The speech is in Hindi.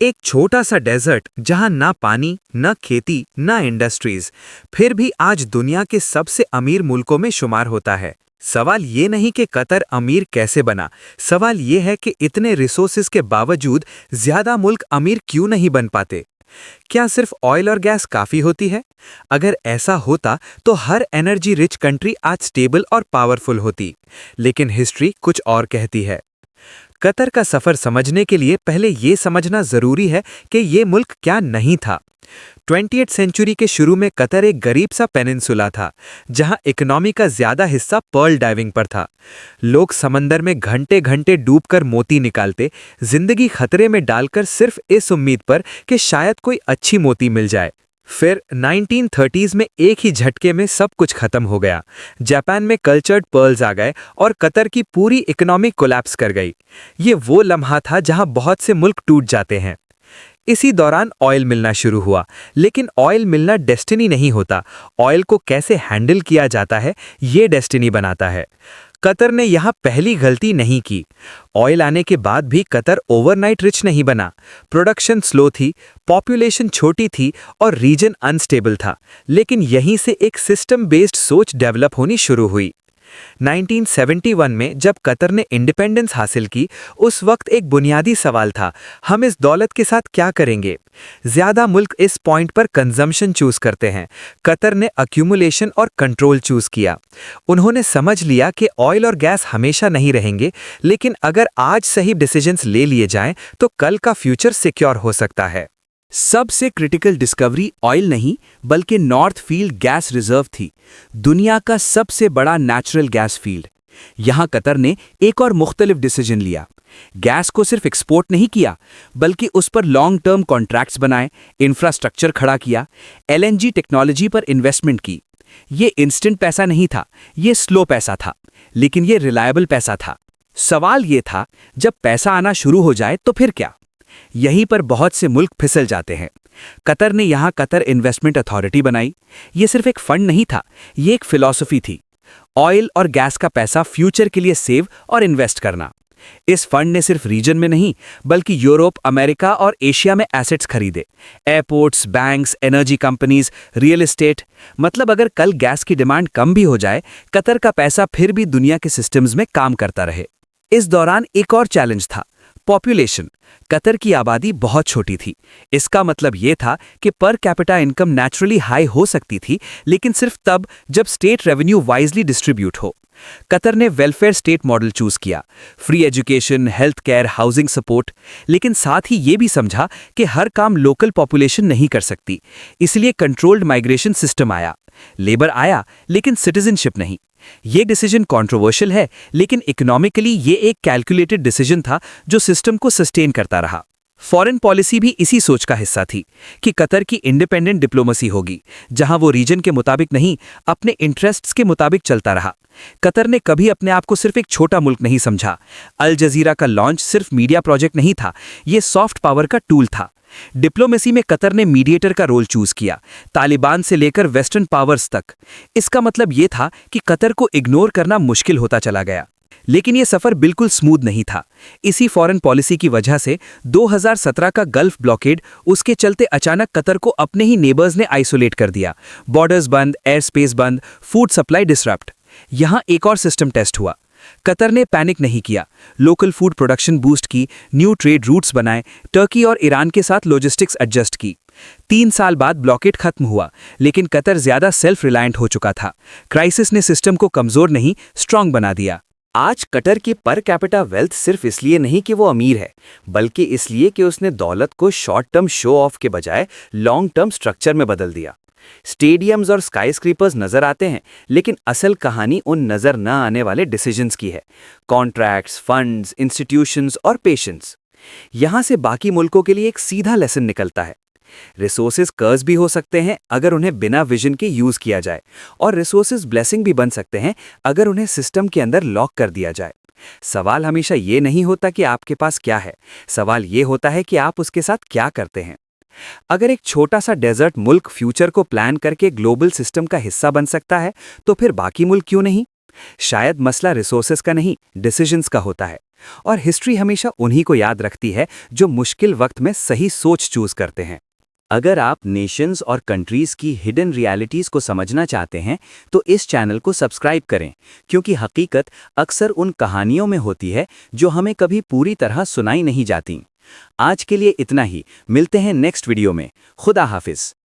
एक छोटा सा डेजर्ट जहां ना पानी, न खेती, न इंडस्ट्रीज, फिर भी आज दुनिया के सबसे अमीर मुल्कों में शुमार होता है। सवाल ये नहीं कि कतर अमीर कैसे बना, सवाल ये है कि इतने रिसोर्सेज के बावजूद ज्यादा मुल्क अमीर क्यों नहीं बन पाते। क्या सिर्फ ऑयल और गैस काफी होती है? अगर ऐसा होता तो हर एनर्जी रिच कंट्री आज स्टेबल और पावरफुल होती। लेकिन हिस्ट्री कुछ और कहती है। कतर का सफर समझने के लिए पहले ये समझना जरूरी है कि ये मुल्क क्या नहीं था। 20वीं सेंचुरी के शुरू में कतर एक गरीब सा पेनिनसुला था, जहां इकोनॉमी का ज्यादा हिस्सा पर्ल डाइविंग पर था। लोग समंदर में घंटे घंटे डूबकर मोती निकालते, जिंदगी खतरे में डालकर सिर्फ इस उम्मीद पर कि शायद कोई अच्छी मोती मिल जाए। फिर 1930s में एक ही झटके में सब कुछ खत्म हो गया। जापान में कल्चर्ड पर्ल्स आ गए और कतर की पूरी इकोनॉमी कोलैप्स कर गई। ये वो लम्हा था जहां बहुत से मुल्क टूट जाते हैं। इसी दौरान ऑयल मिलना शुरू हुआ, लेकिन ऑयल मिलना डेस्टिनी नहीं होता। ऑयल को कैसे हैंडल किया जाता है, ये डेस्टिनी बनाता है। कतर ने यहाँ पहली गलती नहीं की। ऑयल आने के बाद भी कतर ओवरनाइट रिच नहीं बना। प्रोडक्शन स्लो थी, पॉपुलेशन छोटी थी और रीजन अनस्टेबल था। लेकिन यहीं से एक सिस्टम बेस्ड सोच डेवलप होनी शुरू हुई। 1971 में जब कतर ने इंडिपेंडेंस हासिल की, उस वक्त एक बुनियादी सवाल था, हम इस दौलत के साथ क्या करेंगे? ज्यादा मुल्क इस पॉइंट पर कंजम्पशन चूज करते हैं। कतर ने अक्यूमुलेशन और कंट्रोल चूज किया। उन्होंने समझ लिया कि ऑयल और गैस हमेशा नहीं रहेंगे, लेकिन अगर आज सही डिसीजंस ले लिए जाएं तो कल का फ्यूचर सिक्योर हो सकता है। सबसे क्रिटिकल डिस्कवरी ऑयल नहीं बल्कि नॉर्थ फील्ड गैस रिजर्व थी, दुनिया का सबसे बड़ा नेचुरल गैस फील्ड। यहां कतर ने एक और मुख्तलिफ डिसीजन लिया। गैस को सिर्फ एक्सपोर्ट नहीं किया, बल्कि उस पर लॉन्ग टर्म कॉन्ट्रैक्ट्स बनाए, इंफ्रास्ट्रक्चर खड़ा किया, एलएनजी टेक्नोलॉजी पर इन्वेस्टमेंट की। ये इंस्टेंट पैसा नहीं था, ये स्लो पैसा था, लेकिन ये रिलायबल पैसा था। सवाल ये था, जब पैसा आना शुरू हो जाए तो फिर क्या? यहीं पर बहुत से मुल्क फिसल जाते हैं। कतर ने यहां कतर इन्वेस्टमेंट अथॉरिटी बनाई। यह सिर्फ एक फंड नहीं था, यह एक फिलॉसफी थी। ऑयल और गैस का पैसा फ्यूचर के लिए सेव और इन्वेस्ट करना। इस फंड ने सिर्फ रीजन में नहीं, बल्कि यूरोप, अमेरिका और एशिया में एसेट्स खरीदे। Airports, banks, energy companies, real estate. मतलब अगर कल गैस की डिमांड कम भी हो जाए, कतर का पैसा फिर भी दुनिया के सिस्टम्स में काम करता रहे। इस दौरान एक और चैलेंज था, पॉपुलेशन। कतर की आबादी बहुत छोटी थी। इसका मतलब यह था कि per capita income naturally high हो सकती थी, लेकिन सिर्फ तब जब स्टेट रेवेन्यू वाइजली डिस्ट्रीब्यूट हो। कतर ने वेलफेयर स्टेट मॉडल चूज किया, free education, health care, housing support. लेकिन साथ ही यह भी समझा कि हर काम लोकल पॉपुलेशन नहीं कर सकती, इसलिए कंट्रोल्ड माइग्रेशन सिस्टम आया। लेबर आया, लेकिन सिटीजनशिप नहीं। ये डिसीजन कंट्रोवर्शियल है, लेकिन इकोनॉमिकली ये एक कैलकुलेटेड डिसीजन था जो सिस्टम को सस्टेन करता रहा। फॉरेन पॉलिसी भी इसी सोच का हिस्सा थी कि कतर की इंडिपेंडेंट डिप्लोमेसी होगी, जहां वो रीजन के मुताबिक नहीं, अपने इंटरेस्ट्स के मुताबिक चलता रहा। कतर ने कभी अपने आप को सिर्फ एक छोटा मुल्क नहीं समझा। अल जजीरा का लॉन्च सिर्फ मीडिया प्रोजेक्ट नहीं था, ये सॉफ्ट पावर का टूल था। डिप्लोमेसी में कतर ने मीडिएटर का रोल चूज किया, तालिबान से लेकर वेस्टर्न पावर्स तक। इसका मतलब यह था कि कतर को इग्नोर करना मुश्किल होता चला गया। लेकिन यह सफर बिल्कुल स्मूथ नहीं था। इसी फॉरेन पॉलिसी की वजह से 2017 का गल्फ ब्लॉकेड, उसके चलते अचानक कतर को अपने ही नेबर्स ने आइसोलेट कर दिया। बॉर्डर्स बंद, एयर स्पेस बंद, फूड सप्लाई डिसरप्ट। यहां एक और सिस्टम टेस्ट हुआ। कतर ने पैनिक नहीं किया, लोकल फूड प्रोडक्शन बूस्ट की, न्यू ट्रेड रूट्स बनाए, टर्की और ईरान के साथ लॉजिस्टिक्स एडजस्ट की। 3 साल बाद ब्लॉकेड खत्म हुआ, लेकिन कतर ज्यादा सेल्फ रिलायंट हो चुका था। क्राइसिस ने सिस्टम को कमजोर नहीं, स्ट्रांग बना दिया। आज कतर की पर कैपिटा वेल्थ सिर्फ इसलिए नहीं कि वो अमीर है, बल्कि इसलिए कि उसने दौलत को शॉर्ट टर्म शो ऑफ के बजाय लॉन्ग टर्म स्ट्रक्चर में बदल दिया। स्टेडियम्स और स्काईस्क्रेपर्स नजर आते हैं, लेकिन असल कहानी उन नजर न आने वाले डिसीजंस की है। कॉन्ट्रैक्ट्स, फंड्स, इंस्टीट्यूशंस और पेशेंस। यहां से बाकी मुल्कों के लिए एक सीधा लेसन निकलता है। रिसोर्सेज कर्ज भी हो सकते हैं अगर उन्हें बिना विजन के यूज किया जाए, और रिसोर्सेज ब्लेसिंग भी बन सकते हैं अगर उन्हें सिस्टम के अंदर लॉक कर दिया जाए। सवाल हमेशा ये नहीं होता कि आपके पास क्या है, सवाल ये होता है कि आप उसके साथ क्या करते हैं। अगर एक छोटा सा डेजर्ट मुल्क फ्यूचर को प्लान करके ग्लोबल सिस्टम का हिस्सा बन सकता है, तो फिर बाकी मुल्क क्यों नहीं? शायद मसला रिसोर्सेज का नहीं, डिसीजंस का होता है। और हिस्ट्री हमेशा उन्हीं को याद रखती है जो मुश्किल वक्त में सही सोच चूज करते हैं। अगर आप नेशंस और कंट्रीज की हिडन रियलिटीज को समझना चाहते हैं तो इस चैनल को सब्सक्राइब करें, क्योंकि हकीकत अक्सर उन कहानियों में होती है जो हमें कभी पूरी तरह सुनाई नहीं जाती। आज के लिए इतना ही, मिलते हैं नेक्स्ट वीडियो में। खुदा हाफिज।